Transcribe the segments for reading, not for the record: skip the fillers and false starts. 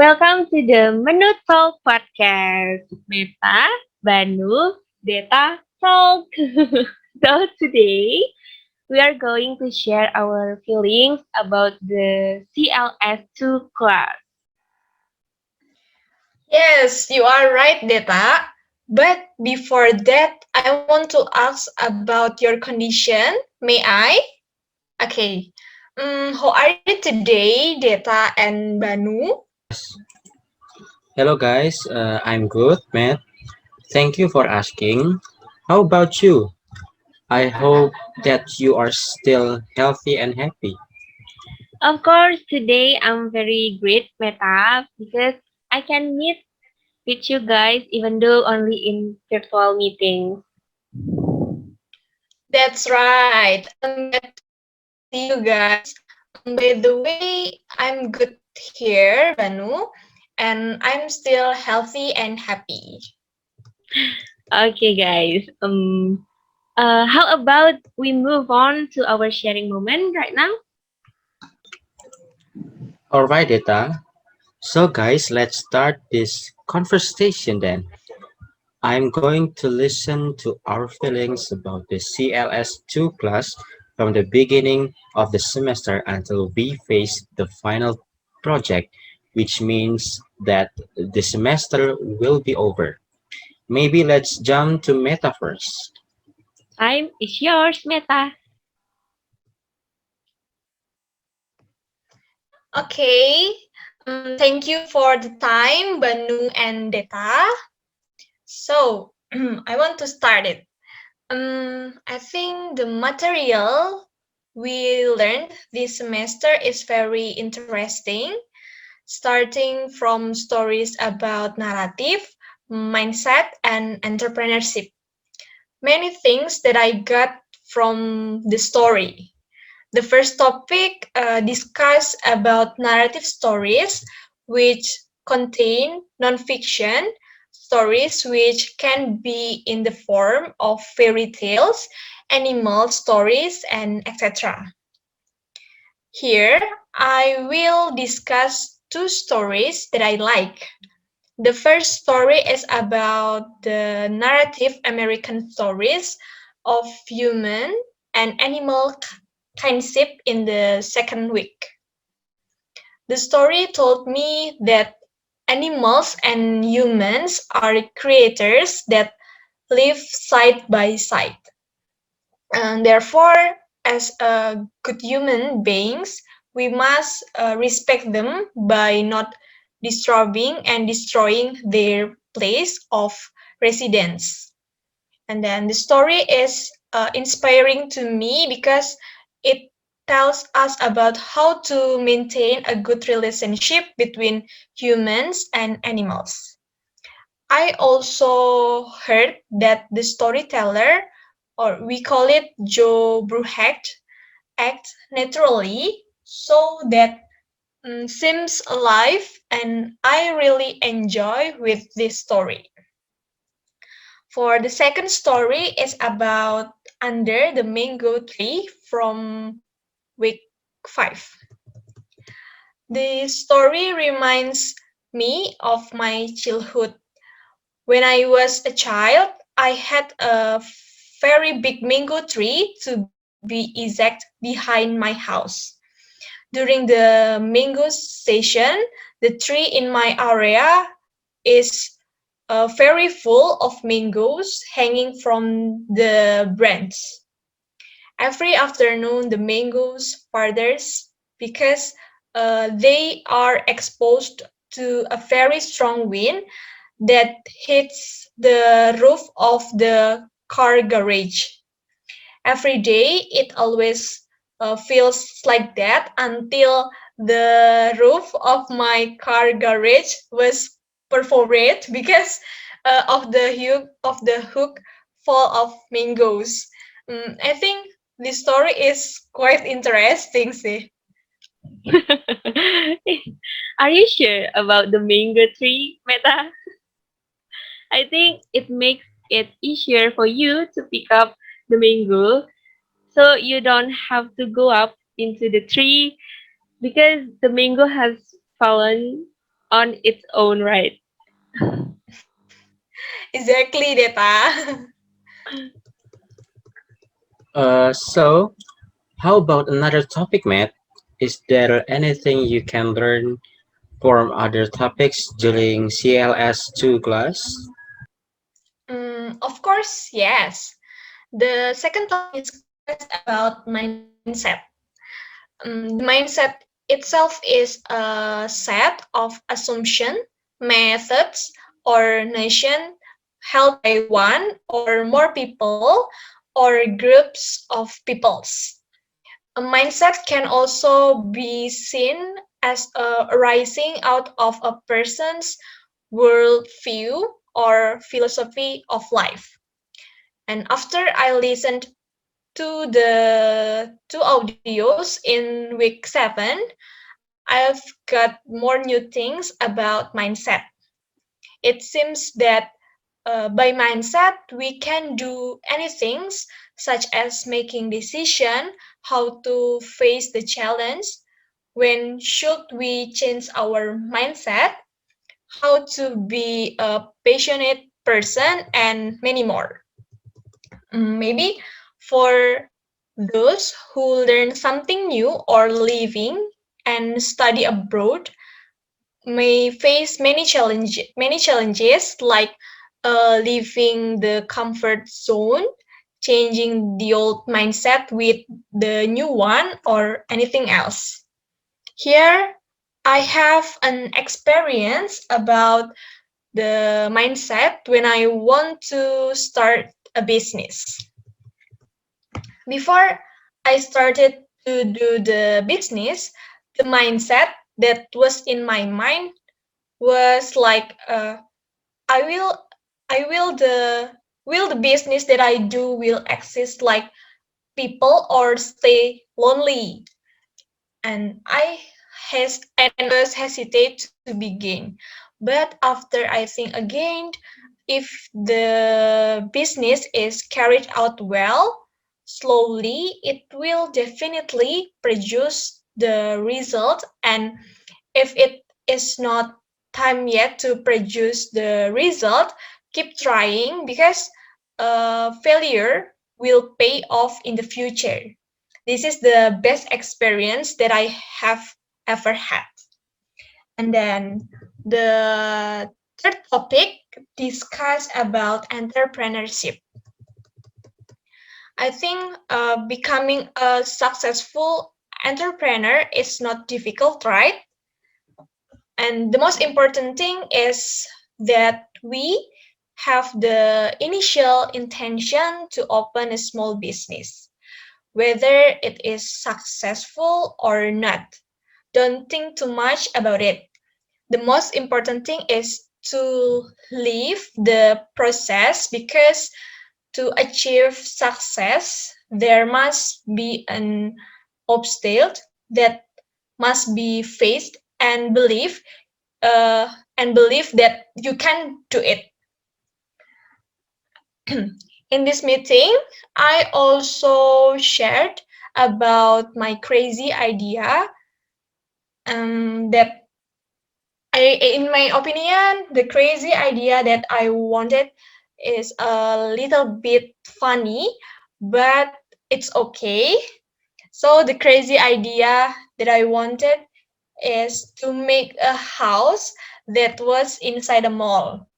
Welcome to the Menu Talk podcast. Metta, Banu, deTA Talk. So today we are going to share our feelings about the CLS2 class. Yes, you are right, deTA. But before that, I want to ask about your condition. May I? Okay. How are you today, deTA and Banu? Hello guys, I'm good, Matt. Thank you for asking. How about you? I hope that you are still healthy and happy. Of course, today I'm very great, Metta, because I can meet with you guys even though only in virtual meetings. That's right. I'm glad to see you guys. By the way, I'm good here, Banu, and I'm still healthy and happy. Okay, guys. How about we move on to our sharing moment right now? Alright, Deta. So guys, let's start this conversation then. I'm going to listen to our feelings about the CLS2 class from the beginning of the semester until we face the final project, which means that the semester will be over. Maybe let's jump to Meta first. Time is yours, Meta. Okay. Thank you for the time, Banu and deTA. So, I want to start it. I think the material we learned this semester is very interesting, starting from stories about narrative, mindset, and entrepreneurship. Many things that I got from the story. The first topic discuss about narrative stories, which contain nonfiction stories which can be in the form of fairy tales, animal stories, and etc. Here, I will discuss two stories that I like. The first story is about the narrative American stories of human and animal kinship in the second week. The story told me that animals and humans are creators that live side by side. And therefore, as good human beings, we must respect them by not disturbing and destroying their place of residence. And then the story is inspiring to me because it tells us about how to maintain a good relationship between humans and animals. I also heard that the storyteller, or we call it Joe Bruhecht, acts naturally so that seems alive, and I really enjoy with this story. For the second story is about Under the Mango Tree from week 5. The story reminds me of my childhood. When I was a child, I had a very big mango tree, to be exact, behind my house. During the mango season, the tree in my area is very full of mangoes hanging from the branch. Every afternoon, the mangoes fathers because they are exposed to a very strong wind that hits the roof of the car garage. Every day, it always feels like that until the roof of my car garage was perforated because of the hook full of mangoes. I think this story is quite interesting, see. Are you sure about the mango tree, Meta? I think it makes it easier for you to pick up the mango so you don't have to go up into the tree because the mango has fallen. on its own, right? Exactly, deTA. So, how about another topic, Matt? Is there anything you can learn from other topics during CLS2 class? Of course, yes. The second topic discussed about mindset. The mindset itself is a set of assumption, methods, or notion held by one or more people or groups of peoples. A mindset can also be seen as a arising out of a person's worldview or philosophy of life. And after I listened to the two audios in week 7, I've got more new things about mindset. It seems that by mindset we can do anything such as making decision, how to face the challenge, when should we change our mindset, how to be a passionate person, and many more. Maybe for those who learn something new or living and study abroad may face many challenges like leaving the comfort zone, changing the old mindset with the new one, or anything else. Here, I have an experience about the mindset when I want to start a business. Before I started to do the business, the mindset that was in my mind was like, I will, I will the business that I do will exist like people or stay lonely, and I was hesitate to begin. But after I think again, if the business is carried out well, slowly, it will definitely produce the result. And if it is not time yet to produce the result, keep trying because failure will pay off in the future. This is the best experience that I have ever had. And then the third topic discuss about entrepreneurship. I think becoming a successful entrepreneur is not difficult, right? And the most important thing is that we have the initial intention to open a small business, whether it is successful or not. Don't think too much about it. The most important thing is to live the process because to achieve success, there must be an obstacle that must be faced uh, and believe that you can do it. In this meeting, I also shared about my crazy idea that in my opinion, the crazy idea that I wanted is a little bit funny, but it's okay. So the crazy idea that I wanted is to make a house that was inside a mall.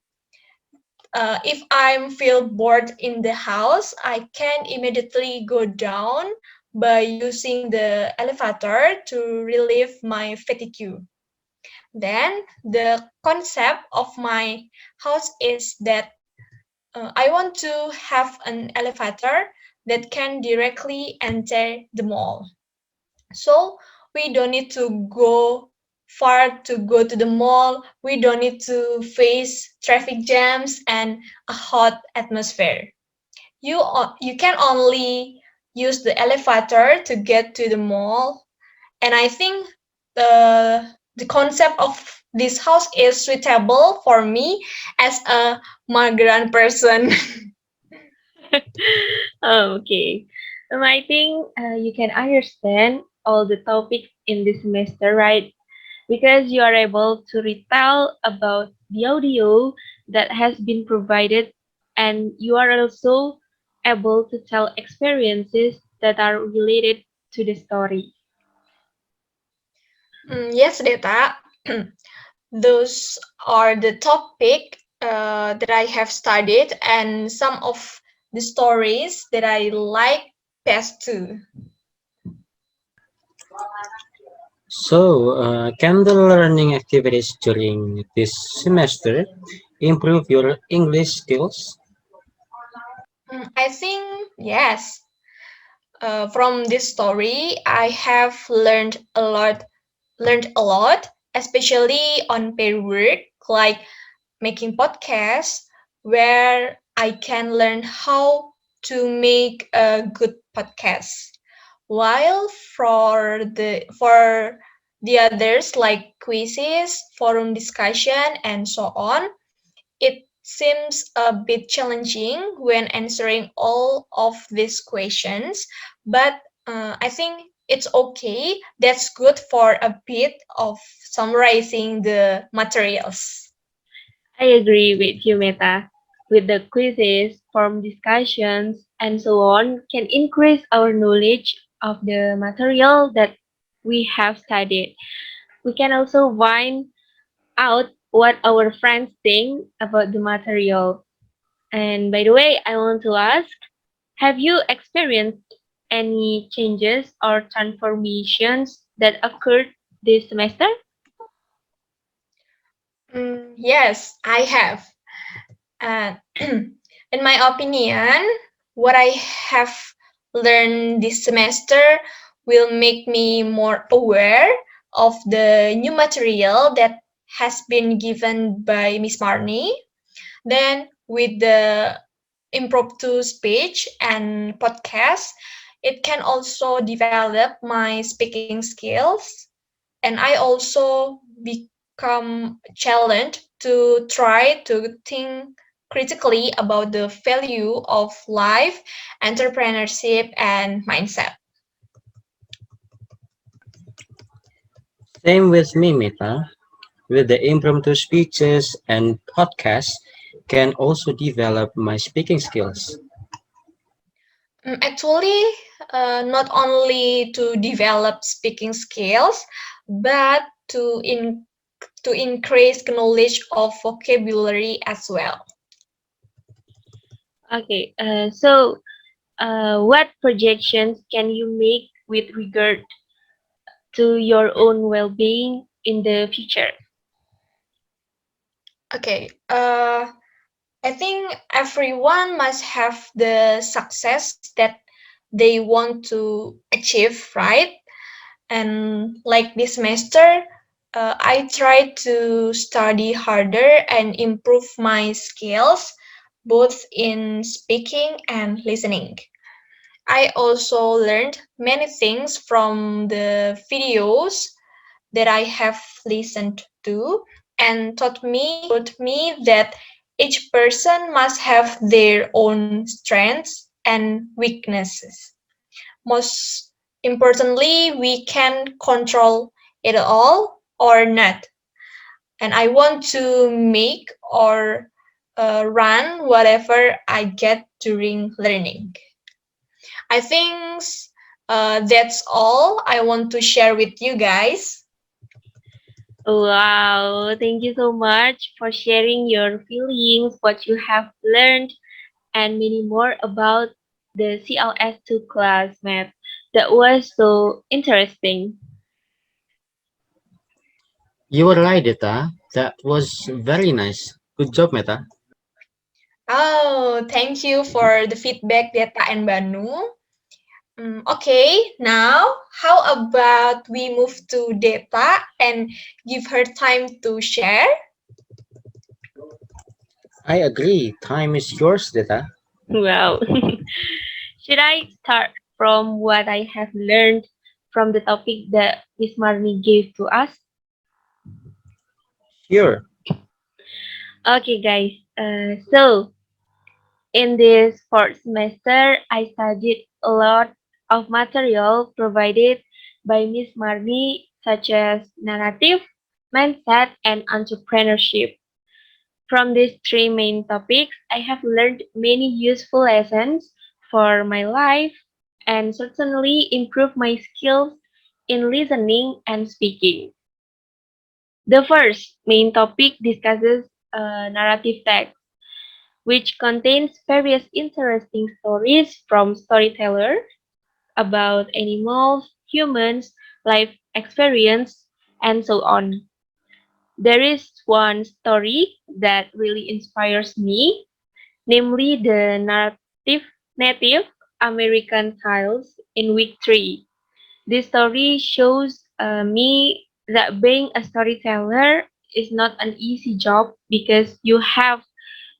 If I feel bored in the house, I can immediately go down by using the elevator to relieve my fatigue. Then the concept of my house is that I want to have an elevator that can directly enter the mall. So we don't need to go far to go to the mall. We don't need to face traffic jams and a hot atmosphere. You can only use the elevator to get to the mall, and I think the concept of this house is suitable for me as a migrant person. Okay. I think you can understand all the topics in this semester, right? because you are able to retell about the audio that has been provided, and you are also able to tell experiences that are related to the story. Yes, deTA. Those are the topic that I have studied and some of the stories that I like best too. So, can the learning activities during this semester improve your English skills? I think yes. From this story, I have learned a lot, especially on paid work, like making podcasts, where I can learn how to make a good podcast. While for the others like quizzes, forum discussion, and so on, it seems a bit challenging when answering all of these questions, but I think it's okay. That's good for a bit of summarizing the materials. I agree with you, Meta. With the quizzes, forum discussions, and so on, can increase our knowledge of the material that we have studied. We can also find out what our friends think about the material. And by the way, I want to ask, have you experienced any changes or transformations that occurred this semester? Yes, I have. And in my opinion, what I have learned this semester will make me more aware of the new material that has been given by Miss Marnie. Then, with the impromptu speech and podcast, it can also develop my speaking skills, and I also become challenged to try to think critically about the value of life, entrepreneurship, and mindset. Same with me, Mita. With the impromptu speeches and podcasts, can also develop my speaking skills. Actually, not only to develop speaking skills, but to increase knowledge of vocabulary as well. Okay, what projections can you make with regard to your own well-being in the future? Okay, I think everyone must have the success that they want to achieve, right? And like this semester, I try to study harder and improve my skills both in speaking and listening. I also learned many things from the videos that I have listened to and taught me that each person must have their own strengths and weaknesses. Most importantly, we can control it all or not. And I want to make or run whatever I get during learning. I think that's all I want to share with you guys. Wow, thank you so much for sharing your feelings, what you have learned, and many more about the CLS2 class, Matt. That was so interesting. You were right, Meta. That was very nice. Good job, Meta. Oh, thank you for the feedback, Deta and Banu. Okay, now how about we move to Deta and give her time to share? I agree. Time is yours, Meta. Wow. Should I start from what I have learned from the topic that Miss Marnie gave to us? Sure. Okay, guys. So in this fourth semester, I studied a lot of material provided by Miss Marnie, such as narrative, mindset, and entrepreneurship. From these three main topics, I have learned many useful lessons for my life and certainly improved my skills in listening and speaking. The first main topic discusses narrative text, which contains various interesting stories from storytellers about animals, humans, life experience, and so on. There is one story that really inspires me, namely the Native American tiles in week 3. This story shows me that being a storyteller is not an easy job because you have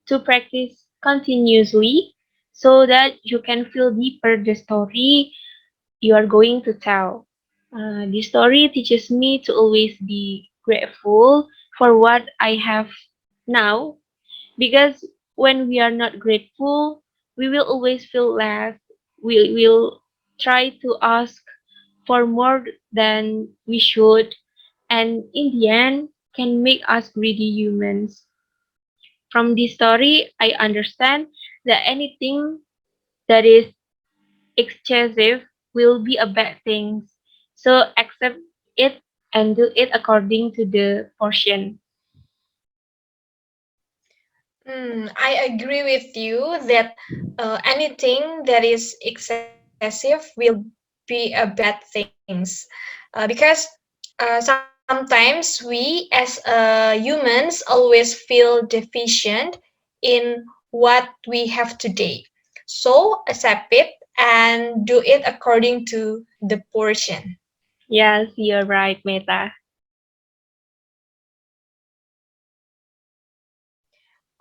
to practice continuously so that you can feel deeper the story you are going to tell. This story teaches me to always be grateful for what I have now because when we are not grateful, we will always feel less. We will try to ask for more than we should, and in the end, can make us greedy humans. From this story, I understand that anything that is excessive will be a bad thing. So accept it and do it according to the portion. I agree with you that anything that is excessive will be a bad things, because sometimes we as humans always feel deficient in what we have today. So accept it and do it according to the portion. Yes, you're right, Meta.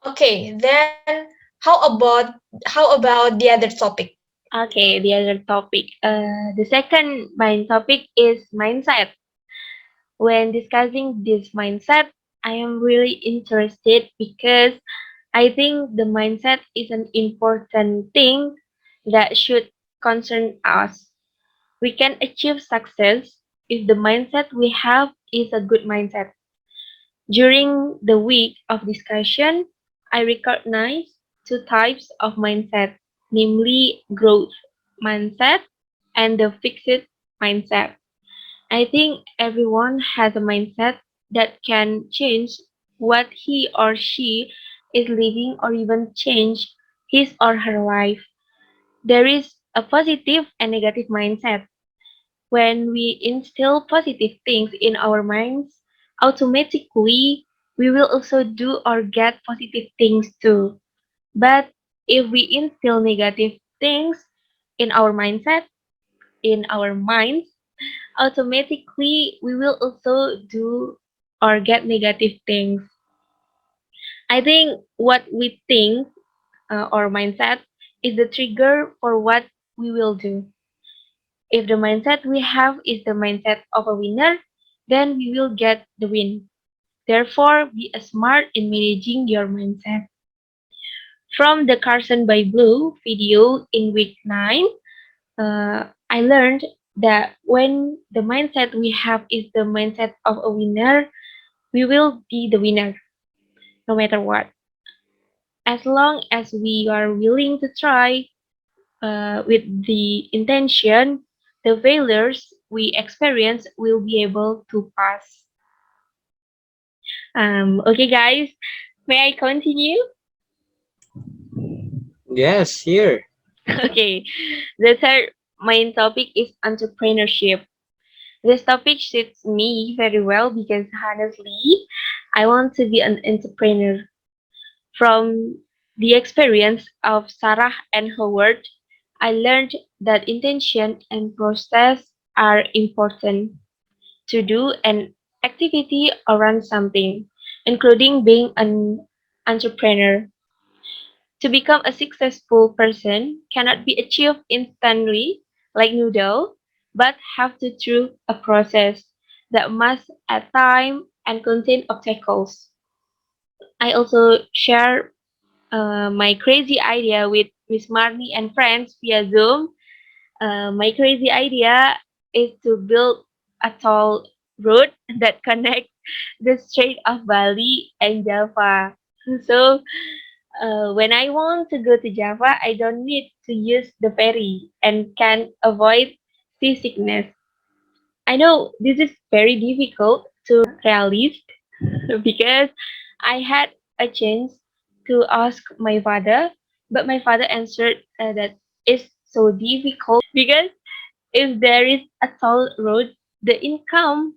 Okay, then how about the other topic? Okay, the other topic. The second main topic is mindset. When discussing this mindset, I am really interested because I think the mindset is an important thing that should concern us. We can achieve success if the mindset we have is a good mindset. During the week of discussion, I recognize two types of mindset, namely growth mindset and the fixed mindset. I think everyone has a mindset that can change what he or she is living or even change his or her life. There is a positive and negative mindset. When we instill positive things in our minds, automatically we will also do or get positive things too. But if we instill negative things in our mindset, in our minds, automatically we will also do or get negative things. I think what we think or mindset is the trigger for what we will do. If the mindset we have is the mindset of a winner, then we will get the win. Therefore, be smart in managing your mindset. From the Carson by Blue video in week 9, I learned that when the mindset we have is the mindset of a winner, we will be the winner no matter what. As long as we are willing to try with the intention, the failures we experience will be able to pass. Okay, guys, may I continue? Yes, here. Okay, the third main topic is entrepreneurship. This topic suits me very well because honestly, I want to be an entrepreneur. From the experience of Sarah and Howard, I learned that intention and process are important to do an activity or run something, including being an entrepreneur. To become a successful person cannot be achieved instantly like noodle, but have to through a process that must add time and contain obstacles. I also share my crazy idea with Miss Marnie and friends via Zoom. My crazy idea is to build a tall road that connect the Strait of Bali and Java. So when I want to go to Java, I don't need to use the ferry and can avoid seasickness. I know this is very difficult to realist because I had a chance to ask my father, but my father answered that it's so difficult because if there is a toll road, the income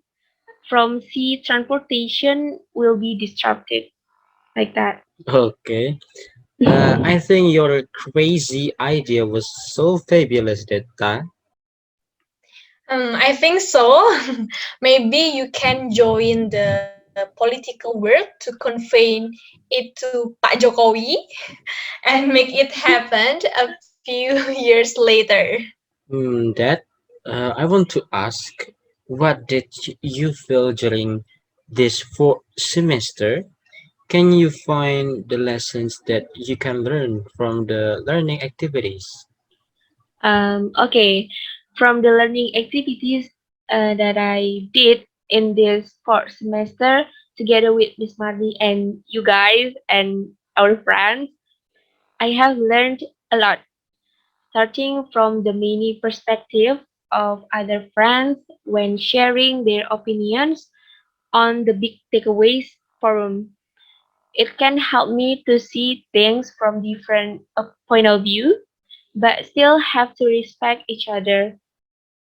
from sea transportation will be disrupted like that. Okay. I think your crazy idea was so fabulous that time. I think so. Maybe you can join the political world to confine it to Pak Jokowi and make it happen a few years later. That I want to ask, what did you feel during this fourth semester? Can you find the lessons that you can learn from the learning activities? Okay, from the learning activities that I did in this fourth semester together with Miss Marley and you guys and our friends, I have learned a lot, starting from the many perspectives of other friends when sharing their opinions on the big takeaways forum. It can help me to see things from different point of view, but still have to respect each other.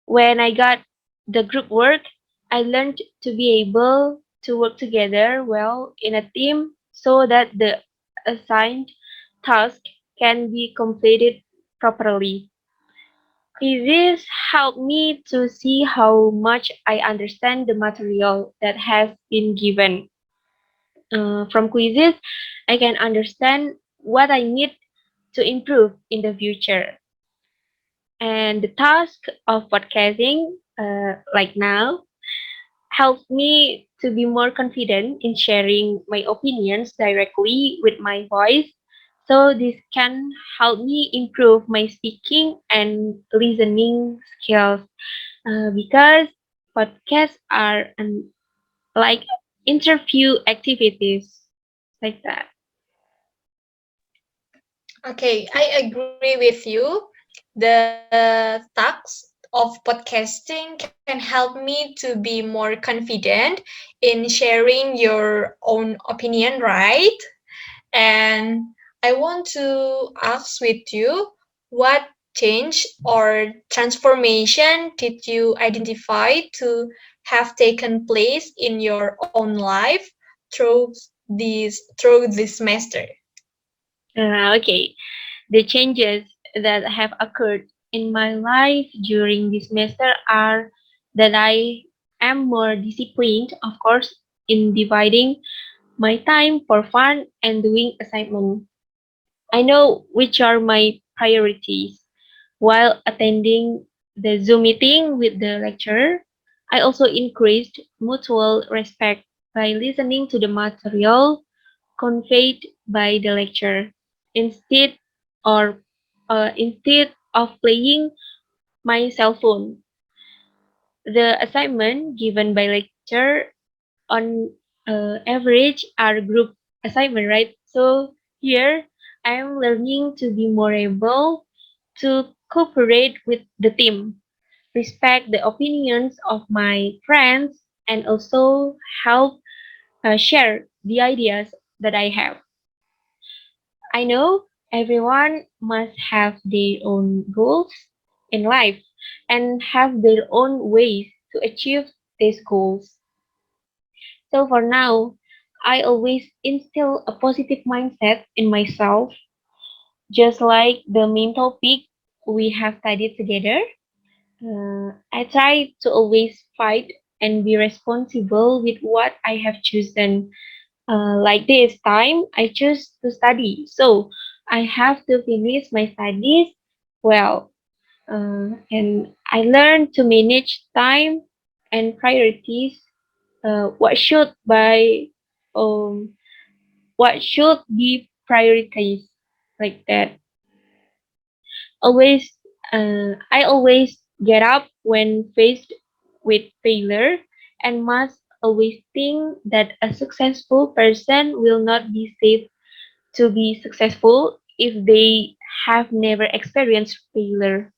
When I got the group work, I learned to be able to work together well in a team so that the assigned task can be completed properly. This helped me to see how much I understand the material that has been given. From quizzes, I can understand what I need to improve in the future. And the task of podcasting, like now, helps me to be more confident in sharing my opinions directly with my voice. So this can help me improve my speaking and listening skills because podcasts are like interview activities like that. Okay, I agree with you. The task of podcasting can help me to be more confident in sharing your own opinion, right? And I want to ask with you, what change or transformation did you identify to have taken place in your own life through this semester? Okay, the changes that have occurred in my life during this semester are that I am more disciplined, of course, in dividing my time for fun and doing assignment. I know which are my priorities. While attending the Zoom meeting with the lecturer, I also increased mutual respect by listening to the material conveyed by the lecturer instead or instead of playing my cell phone. The assignment given by lecturer on average are group assignment, right? So here I am learning to be more able to cooperate with the team, respect the opinions of my friends, and also help share the ideas that I have. I know everyone must have their own goals in life and have their own ways to achieve these goals. So for now, I always instill a positive mindset in myself, just like the main topic we have studied together. I try to always fight and be responsible with what I have chosen. Like this time, I choose to study, so I have to finish my studies well. And I learn to manage time and priorities. Um, what should be prioritized like that. I always get up when faced with failure and must always think that a successful person will not be safe to be successful if they have never experienced failure.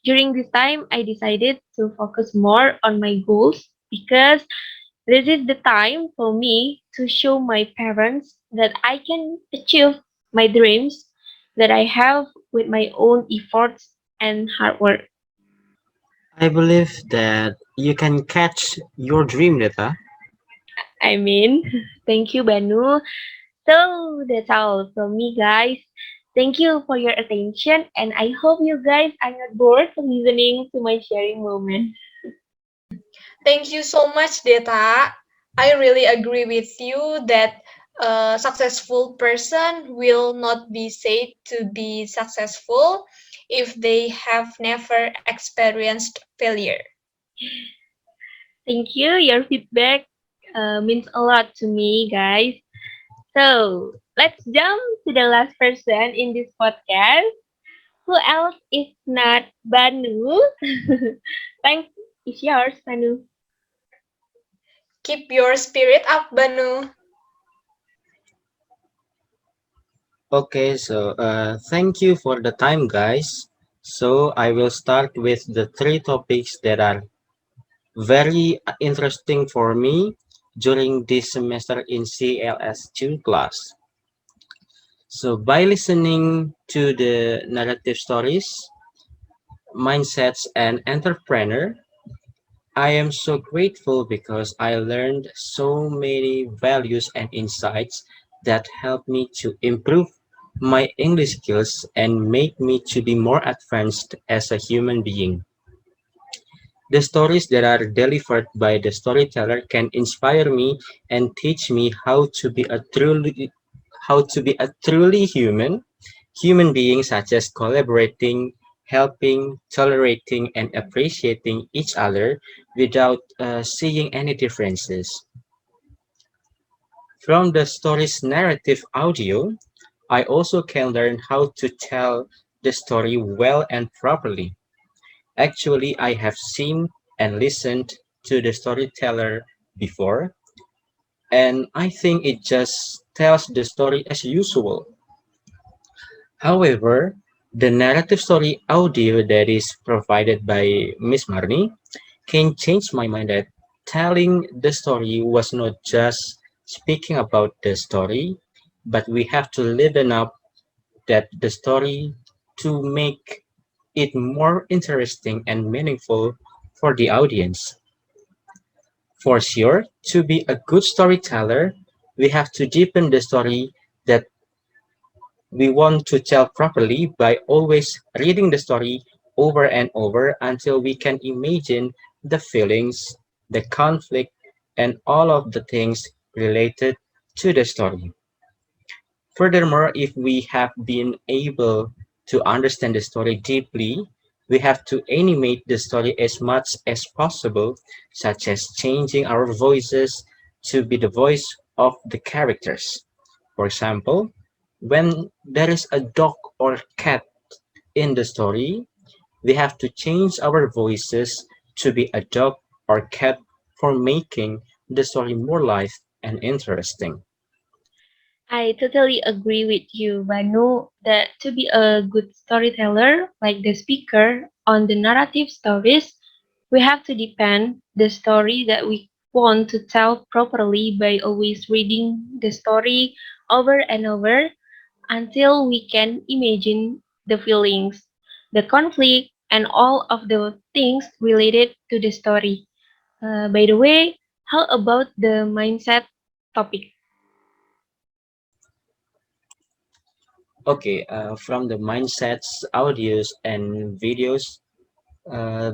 During this time, I decided to focus more on my goals because this is the time for me to show my parents that I can achieve my dreams that I have with my own efforts and hard work. I believe that you can catch your dream, deTA. I mean, thank you, Banu. So that's all from me, guys. Thank you for your attention, and I hope you guys are not bored listening to my sharing moment. Thank you so much, deTA. I really agree with you that a successful person will not be said to be successful if they have never experienced failure. Thank you. Your feedback means a lot to me, guys. So let's jump to the last person in this podcast. Who else is not Banu? Thanks. It's yours, Banu. Keep your spirit up, Banu. Okay, so thank you for the time, guys. So I will start with the three topics that are very interesting for me during this semester in CLS2 class. So by listening to the narrative stories, mindsets, and entrepreneur, I am so grateful because I learned so many values and insights that help me to improve my English skills and make me to be more advanced as a human being. The stories that are delivered by the storyteller can inspire me and teach me how to be a truly human being, such as collaborating, helping, tolerating, and appreciating each other without seeing any differences. From the story's narrative audio, I also can learn how to tell the story well and properly. Actually, I have seen and listened to the storyteller before, and I think it just tells the story as usual. However, the narrative story audio that is provided by Miss Marni can change my mind that telling the story was not just speaking about the story, but we have to liven up that the story to make it more interesting and meaningful for the audience. For sure, to be a good storyteller, we have to deepen the story that we want to tell properly by always reading the story over and over until we can imagine the feelings, the conflict, and all of the things related to the story. Furthermore, if we have been able to understand the story deeply, we have to animate the story as much as possible, such as changing our voices to be the voice of the characters. For example, when there is a dog or cat in the story, we have to change our voices to be a dog or cat for making the story more live and interesting. I totally agree with you, Banu, that to be a good storyteller, like the speaker on the narrative stories, we have to depend the story that we want to tell properly by always reading the story over and over until we can imagine the feelings, the conflict, and all of the things related to the story. By the way, how about the mindset topic? Okay, from the mindsets, audios, and videos,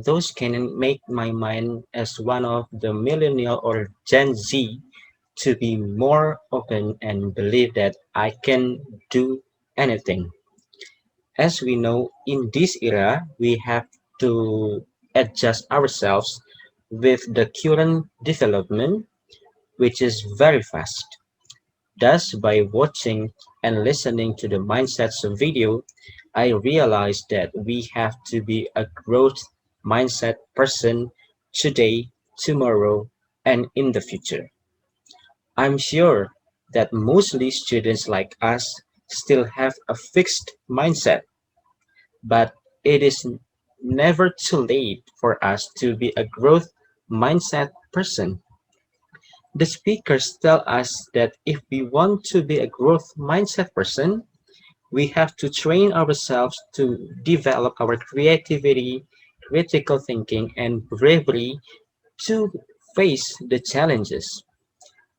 those can make my mind as one of the millennial or Gen Z to be more open and believe that I can do anything. As we know, in this era, we have to adjust ourselves with the current development, which is very fast. Thus, by watching and listening to the Mindsets video, I realized that we have to be a growth mindset person today tomorrow, and in the future. I'm sure that mostly students like us still have a fixed mindset, but it is never too late for us to be a growth mindset person. The speakers tell us that if we want to be a growth mindset person, we have to train ourselves to develop our creativity, critical thinking, and bravery to face the challenges.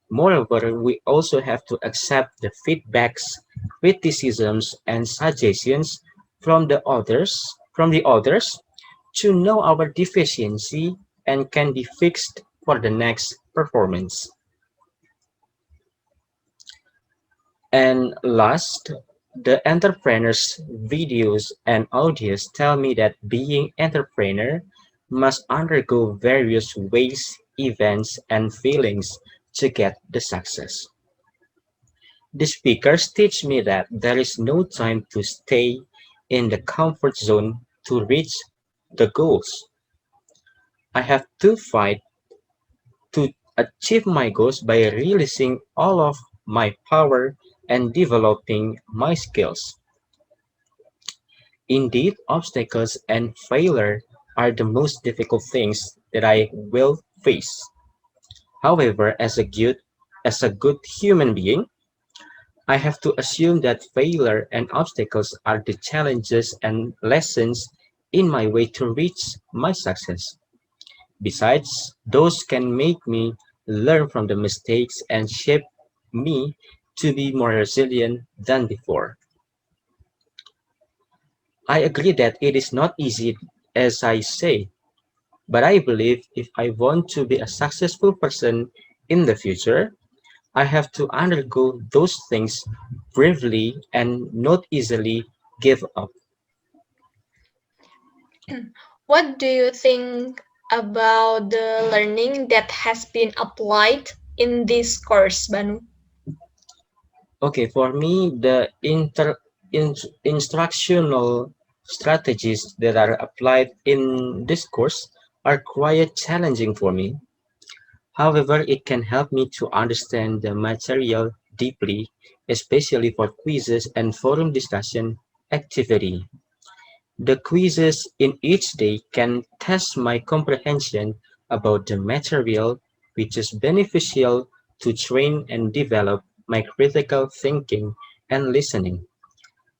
Moreover, we also have to accept the feedbacks, criticisms, and suggestions from the others to know our deficiency and can be fixed for the next performance. And last, the entrepreneurs videos and audios tell me that being entrepreneur must undergo various ways, events, and feelings to get the success. The speakers teach me that there is no time to stay in the comfort zone to reach the goals. I have to fight to achieve my goals by releasing all of my power and developing my skills. Indeed, obstacles and failure are the most difficult things that I will face. However, as a good human being, I have to assume that failure and obstacles are the challenges and lessons in my way to reach my success. Besides, those can make me learn from the mistakes and shape me to be more resilient than before. I agree that it is not easy as I say, but I believe if I want to be a successful person in the future, I have to undergo those things bravely and not easily give up. What do you think about the learning that has been applied in this course, Banu? Okay, for me, the instructional strategies that are applied in this course are quite challenging for me. However, it can help me to understand the material deeply, especially for quizzes and forum discussion activity. The quizzes in each day can test my comprehension about the material, which is beneficial to train and develop my critical thinking and listening.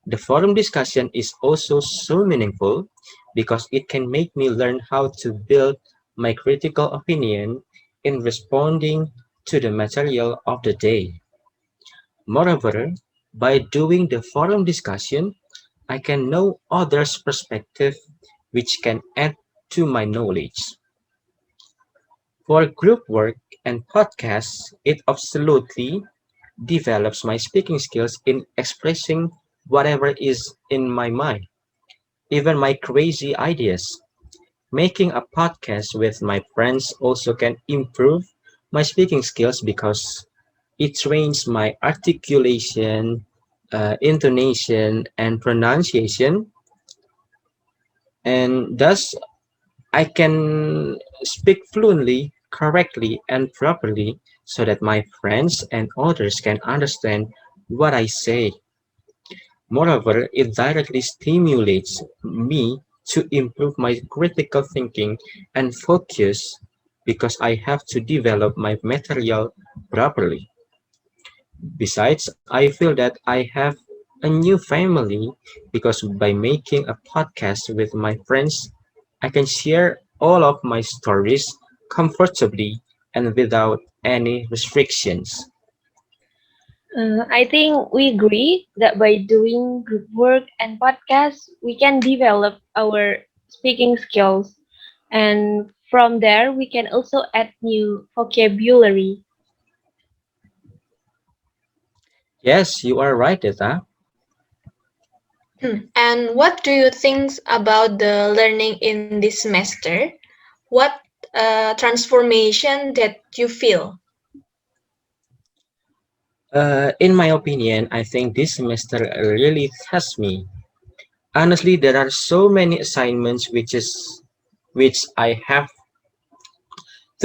The forum discussion is also so meaningful because it can make me learn how to build my critical opinion in responding to the material of the day. Moreover, by doing the forum discussion, I can know others' perspective, which can add to my knowledge. For group work and podcasts, it absolutely develops my speaking skills in expressing whatever is in my mind, even my crazy ideas. Making a podcast with my friends also can improve my speaking skills because it trains my articulation, intonation, and pronunciation, and thus I can speak fluently, correctly, and properly so that my friends and others can understand what I say. Moreover, it directly stimulates me to improve my critical thinking and focus because I have to develop my material properly. Besides, I feel that I have a new family because by making a podcast with my friends, I can share all of my stories comfortably and without any restrictions. I think we agree that by doing group work and podcasts, we can develop our speaking skills. And from there, we can also add new vocabulary. Yes, you are right, Eta. And what do you think about the learning in this semester? What transformation that you feel? In my opinion, I think this semester really tests me. Honestly, there are so many assignments which I have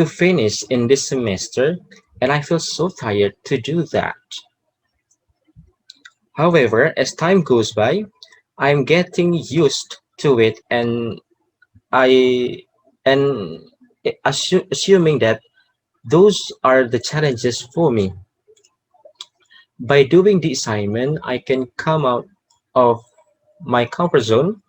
to finish in this semester, and I feel so tired to do that. However, as time goes by, I'm getting used to it, I and assuming that those are the challenges for me. By doing the assignment, I can come out of my comfort zone,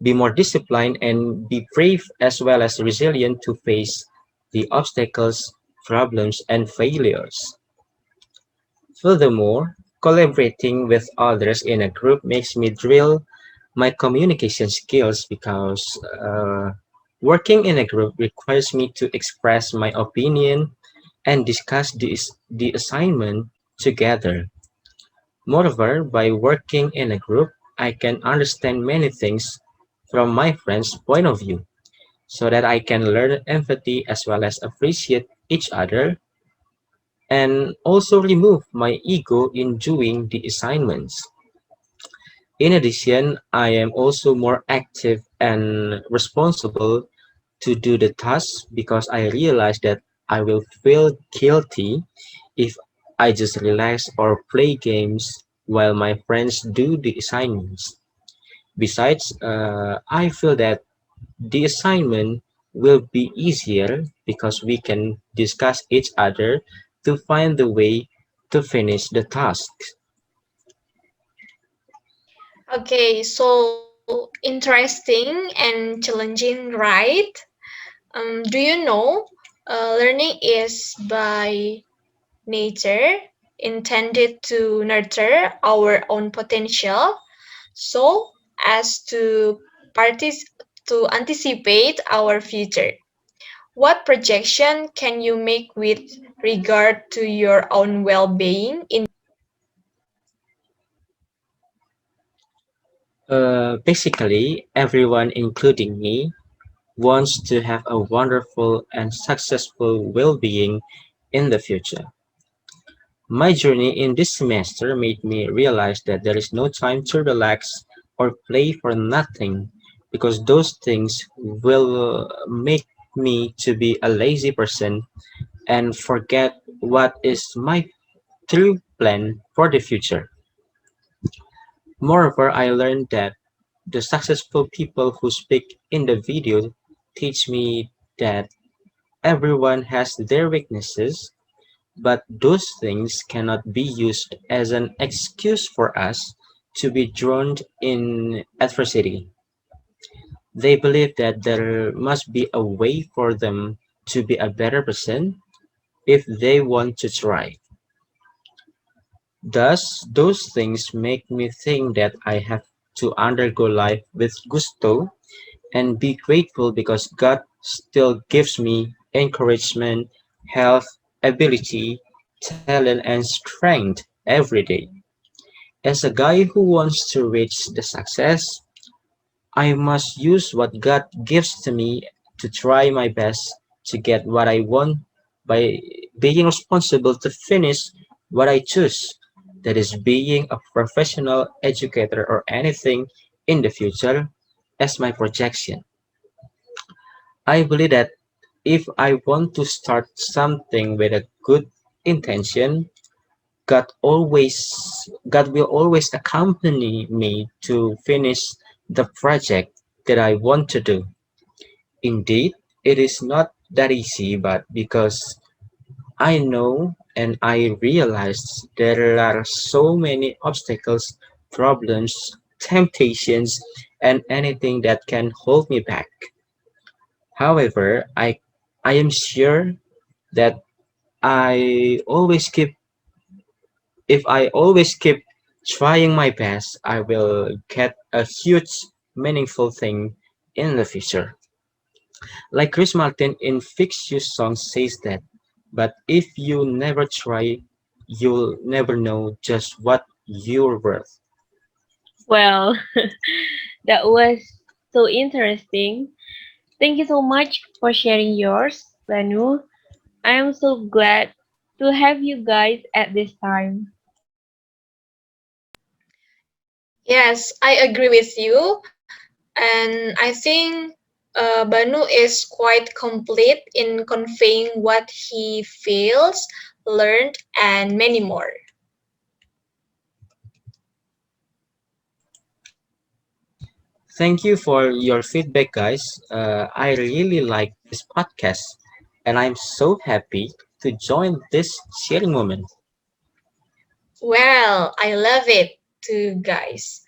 be more disciplined, and be brave as well as resilient to face the obstacles, problems, and failures. Furthermore, collaborating with others in a group makes me drill my communication skills because working in a group requires me to express my opinion and discuss the assignment together. Moreover, by working in a group, I can understand many things from my friend's point of view so that I can learn empathy as well as appreciate each other and also remove my ego in doing the assignments. In addition, I am also more active and responsible to do the task because I realize that I will feel guilty if I just relax or play games while my friends do the assignments. Besides, I feel that the assignment will be easier because we can discuss each other to find the way to finish the task. Okay, so interesting and challenging, right? Do you know, learning is by nature intended to nurture our own potential so as to partic- to anticipate our future. What projection can you make with regard to your own well-being in Basically, everyone, including me, wants to have a wonderful and successful well being in the future. My journey in this semester made me realize that there is no time to relax or play for nothing because those things will make me to be a lazy person and forget what is my true plan for the future. Moreover, I learned that the successful people who speak in the video teach me that everyone has their weaknesses, but those things cannot be used as an excuse for us to be drowned in adversity. They believe that there must be a way for them to be a better person if they want to try. Thus, those things make me think that I have to undergo life with gusto and be grateful because God still gives me encouragement, health, ability, talent, and strength every day. As a guy who wants to reach the success, I must use what God gives to me to try my best to get what I want by being responsible to finish what I choose. That is being a professional educator or anything in the future as my projection. I believe that if I want to start something with a good intention, God will always accompany me to finish the project that I want to do. Indeed, it is not that easy, but because I know and I realize there are so many obstacles, problems, temptations, and anything that can hold me back. However, I am sure that I always keep if I always keep trying my best, I will get a huge meaningful thing in the future. Like Chris Martin in Fix You song says that, but if you never try, you'll never know just what you're worth. Well, that was so interesting. Thank you so much for sharing yours, Banu. I am so glad to have you guys at this time. Yes, I agree with you. And I think Banu is quite complete in conveying what he feels, learned, and many more. Thank you for your feedback, guys. I really like this podcast, and I'm so happy to join this sharing moment. Well, I love it too, guys.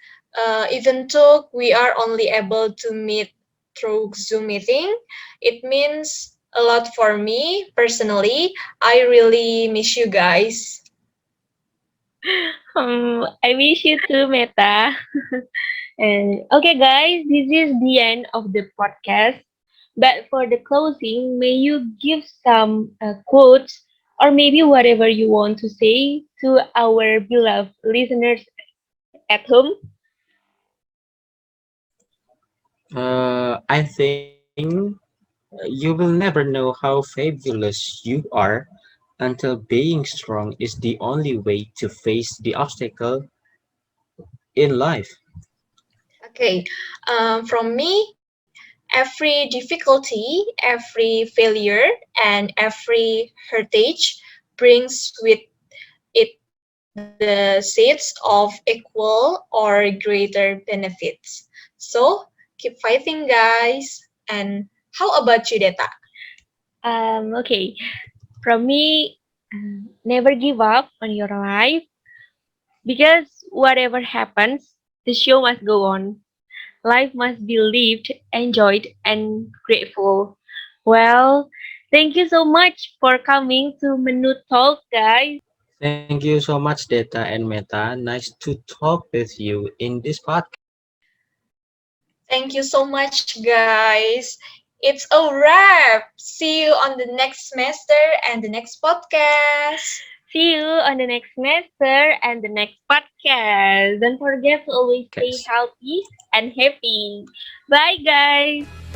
Even though we are only able to meet through Zoom meeting, it means a lot for me personally. I really miss you guys. I wish you too, Meta. And okay, guys, this is the end of the podcast. But for the closing, may you give some quotes or maybe whatever you want to say to our beloved listeners at home. I think you will never know how fabulous you are until being strong is the only way to face the obstacle in life. Okay, from me, every difficulty, every failure, and every heritage brings with it the seeds of equal or greater benefits. So keep fighting, guys. And how about you, Deta? Okay, from me, never give up on your life because whatever happens, the show must go on. Life must be lived, enjoyed, and grateful. Well, thank you so much for coming to Menu Talk, guys. Thank you so much, Data and Meta. Nice to talk with you in this podcast. Thank you so much, guys. It's a wrap. See you on the next semester and the next podcast. See you on the next semester and the next podcast. Don't forget to always stay Podcast. healthy and happy. Bye, guys.